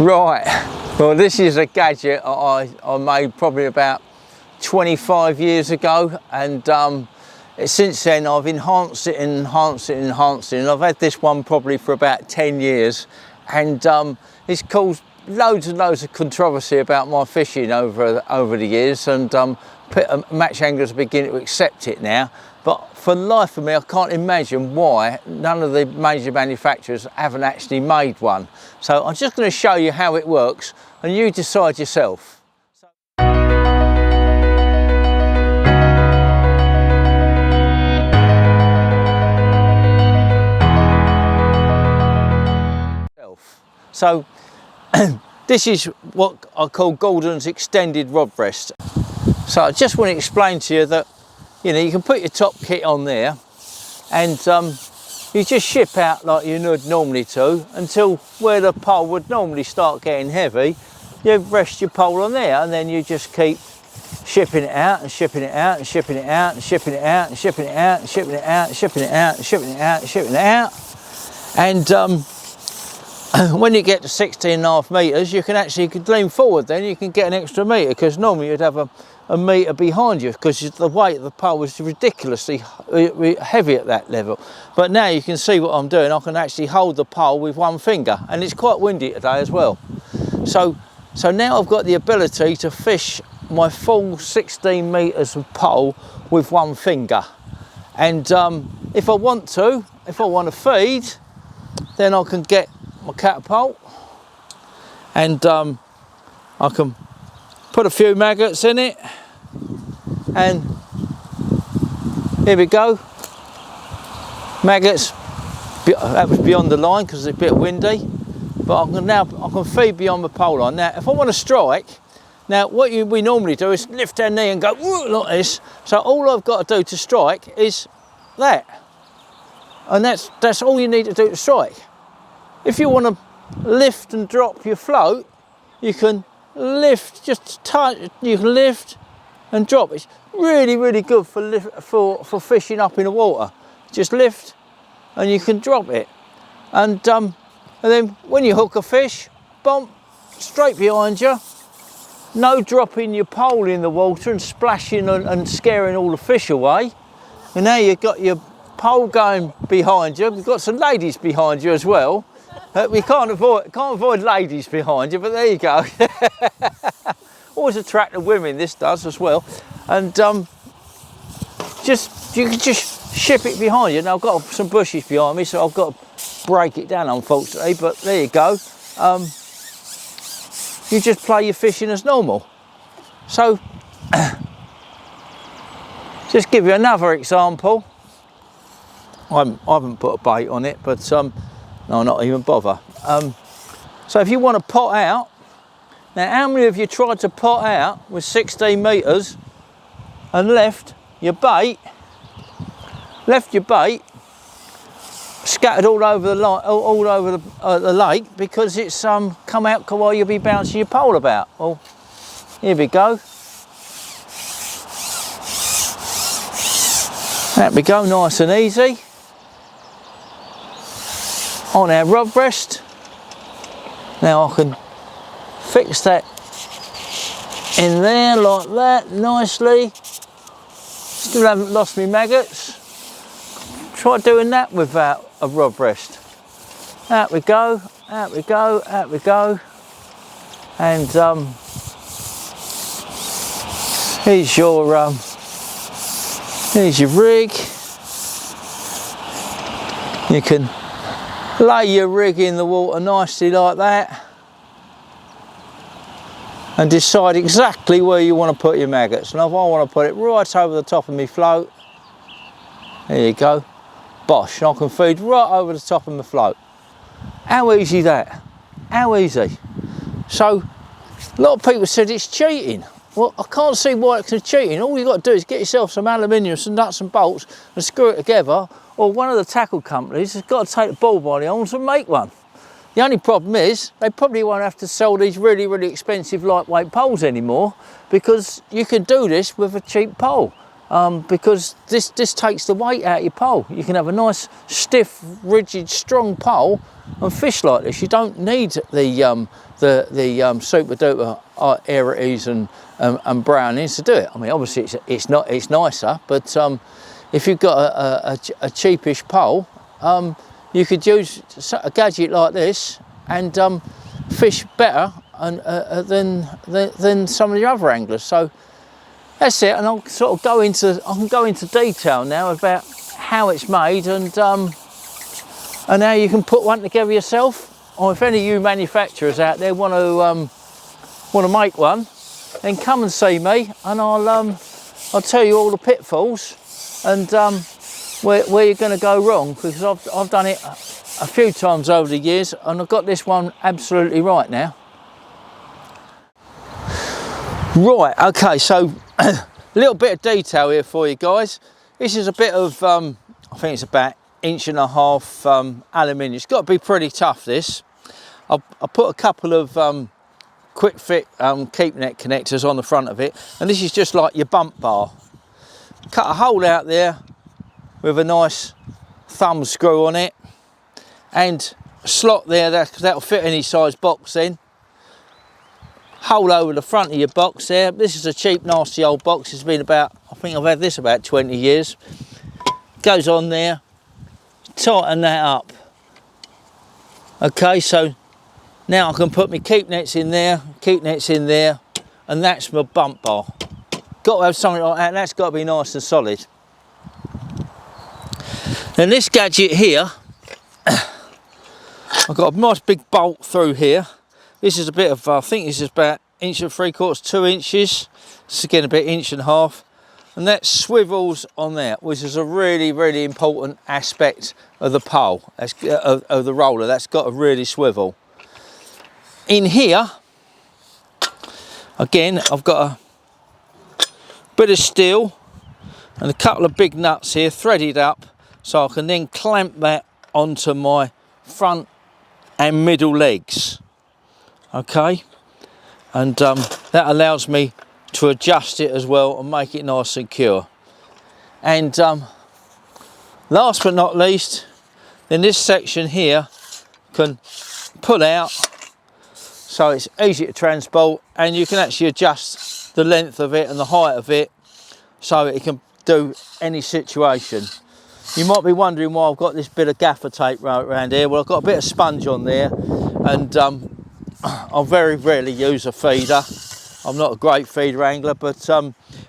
Right, well this is a gadget I made probably about 25 years ago, and since then I've enhanced it and enhanced it and enhanced it, and I've had this one probably for about 10 years, and it's caused loads and loads of controversy about my fishing over the years, and match anglers are beginning to accept it now. But for the life of me, I can't imagine why none of the major manufacturers haven't actually made one. So I'm just going to show you how it works, and you decide yourself. So this is what I call Gordon's extended rod rest. So I just want to explain to you that, you know, you can put your top kit on there, and you just ship out like you would normally do until where the pole would normally start getting heavy. You rest your pole on there, and then you just keep shipping it out and shipping it out and shipping it out and shipping it out and shipping it out and shipping it out and shipping it out and shipping it out and shipping it out. And when you get to 16.5 metres, you can actually lean forward, then you can get an extra metre, because normally you'd have a metre behind you, because the weight of the pole was ridiculously heavy at that level. But now you can see what I'm doing. I can actually hold the pole with one finger, and it's quite windy today as well. So now I've got the ability to fish my full 16 metres of pole with one finger. And if I want to feed, then I can get my catapult, and I can put a few maggots in it, and here we go. Maggots, that was beyond the line because it's a bit windy, but I can feed beyond the pole line. Now if I want to strike, now what we normally do is lift our knee and go like this. So all I've got to do to strike is that, and that's all you need to do to strike. If you want to lift and drop your float, you can lift, just touch, you can lift and drop. It's really, really good for fishing up in the water. Just lift and you can drop it. And then when you hook a fish, bump, straight behind you. No dropping your pole in the water and splashing and scaring all the fish away. And now you've got your pole going behind you. We've got some ladies behind you as well. We can't avoid ladies behind you, but there you go. Always attract the women, this does as well. And you can just ship it behind you. Now I've got some bushes behind me, so I've got to break it down, unfortunately, but there you go. You just play your fishing as normal. So just give you another example. I haven't put a bait on it, but no, not even bother. So if you want to pot out, now how many of you tried to pot out with 16 metres and left your bait scattered all over the lake because it's come out while you'll be bouncing your pole about? Well, here we go. There we go, nice and easy. On our rod rest. Now I can fix that in there like that, nicely. Still haven't lost my maggots. Try doing that without a rod rest. Out we go, out we go, out we go. And here's your rig. You can lay your rig in the water nicely like that and decide exactly where you want to put your maggots. Now if I want to put it right over the top of my float, there you go, bosh, and I can feed right over the top of my float. How easy that? How easy? So a lot of people said it's cheating. Well, I can't see why it's cheating. All you've got to do is get yourself some aluminium, some nuts and bolts and screw it together, or one of the tackle companies has got to take the bull by the horns and make one. The only problem is they probably won't have to sell these really, really expensive lightweight poles anymore, because you can do this with a cheap pole. because this takes the weight out of your pole. You can have a nice, stiff, rigid, strong pole and fish like this. You don't need the super duper Aerities and Brownings to do it. I mean, obviously it's nicer, but if you've got a cheapish pole, you could use a gadget like this and fish better than some of the other anglers. So that's it, and I'll sort of I can go into detail now about how it's made and how you can put one together yourself. Or if any of you manufacturers out there want to make one, then come and see me, and I'll tell you all the pitfalls and where you're going to go wrong, because I've done it a few times over the years, and I've got this one absolutely right now. Right, okay, so a little bit of detail here for you guys. This is a bit of, I think it's about 1.5 inch aluminium. It's got to be pretty tough, this. I put a couple of quick fit keep net connectors on the front of it, and this is just like your bump bar. Cut a hole out there with a nice thumb screw on it, and a slot there that'll fit any size box in. Hole over the front of your box there. This is a cheap, nasty old box. It's been about, I think I've had this about 20 years. Goes on there. Tighten that up. Okay, so now I can put my keep nets in there, and that's my bump bar. Got to have something like that, and that's got to be nice and solid. Then this gadget here, I've got a nice big bolt through here. This is a bit of, I think this is about 1 3/4, 2 inches. This is again a bit 1.5 inches. And that swivels on there, which is a really, really important aspect of the pole, of the roller. That's got to really swivel. In here, again, I've got a bit of steel and a couple of big nuts here threaded up, so I can then clamp that onto my front and middle legs. Okay, and that allows me to adjust it as well and make it nice and secure. And last but not least, then this section here can pull out, so it's easy to transport, and you can actually adjust the length of it and the height of it so it can do any situation. You might be wondering why I've got this bit of gaffer tape around here. Well, I've got a bit of sponge on there, and I very rarely use a feeder. I'm not a great feeder angler, but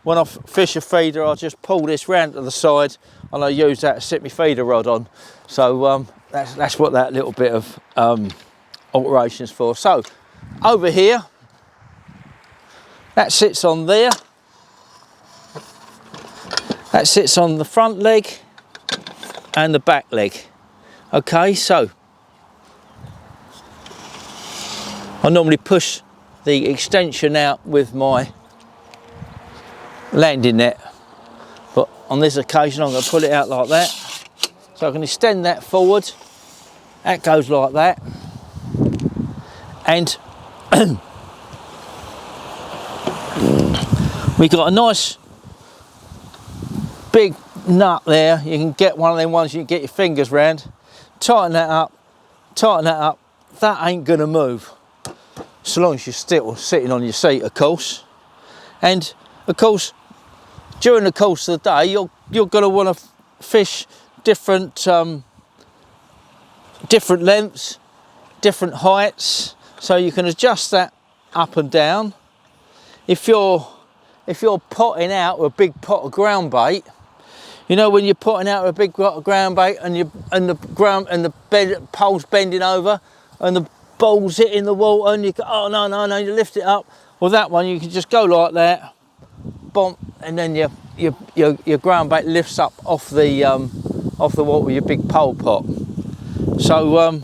when I fish a feeder, I just pull this round to the side and I use that to sit my feeder rod on. So that's what that little bit of alteration is for. So over here, that sits on there. That sits on the front leg and the back leg. Okay, so I normally push the extension out with my landing net, but on this occasion I'm going to pull it out like that, so I can extend that forward. That goes like that, and we got a nice big nut there. You can get one of them ones you can get your fingers round. Tighten that up, tighten that up. That ain't going to move, so long as you're still sitting on your seat, of course. And of course, during the course of the day, you're going to want to fish different different lengths, different heights, so you can adjust that up and down. If you're potting out with a big pot of ground bait, you know when you're potting out with a big pot of ground bait and the pole's bending over and the ball's hitting the water and you go, oh no, you lift it up. Well, that one you can just go like that, bomb, and then your ground bait lifts up off the water with your big pole pot. So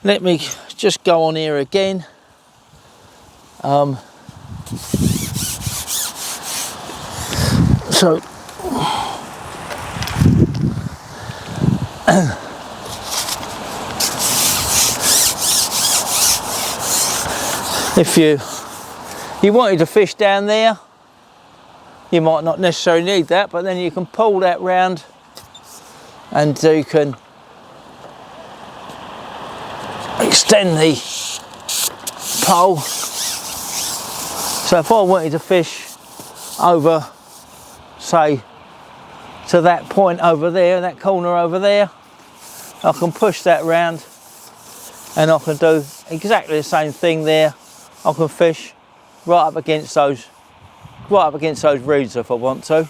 let me just go on here again. So if you wanted to fish down there, you might not necessarily need that, but then you can pull that round and you can extend the pole. So if I wanted to fish over, say, to that point over there, that corner over there, I can push that round and I can do exactly the same thing there. I can fish right up against those reeds if I want to.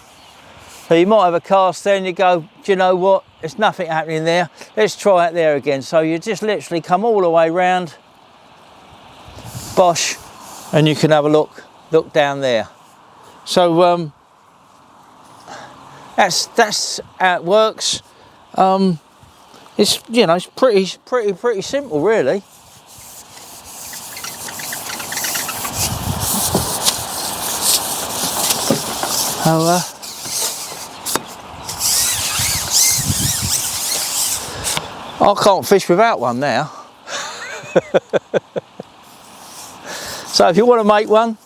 So you might have a cast there and you go, do you know what, there's nothing happening there, let's try it there again. So you just literally come all the way round, bosh, and you can have a look down there. So that's how it works. It's, you know, it's pretty simple really. I can't fish without one now. So if you want to make one,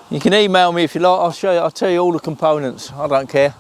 you can email me if you like. I'll show you. I'll tell you all the components. I don't care.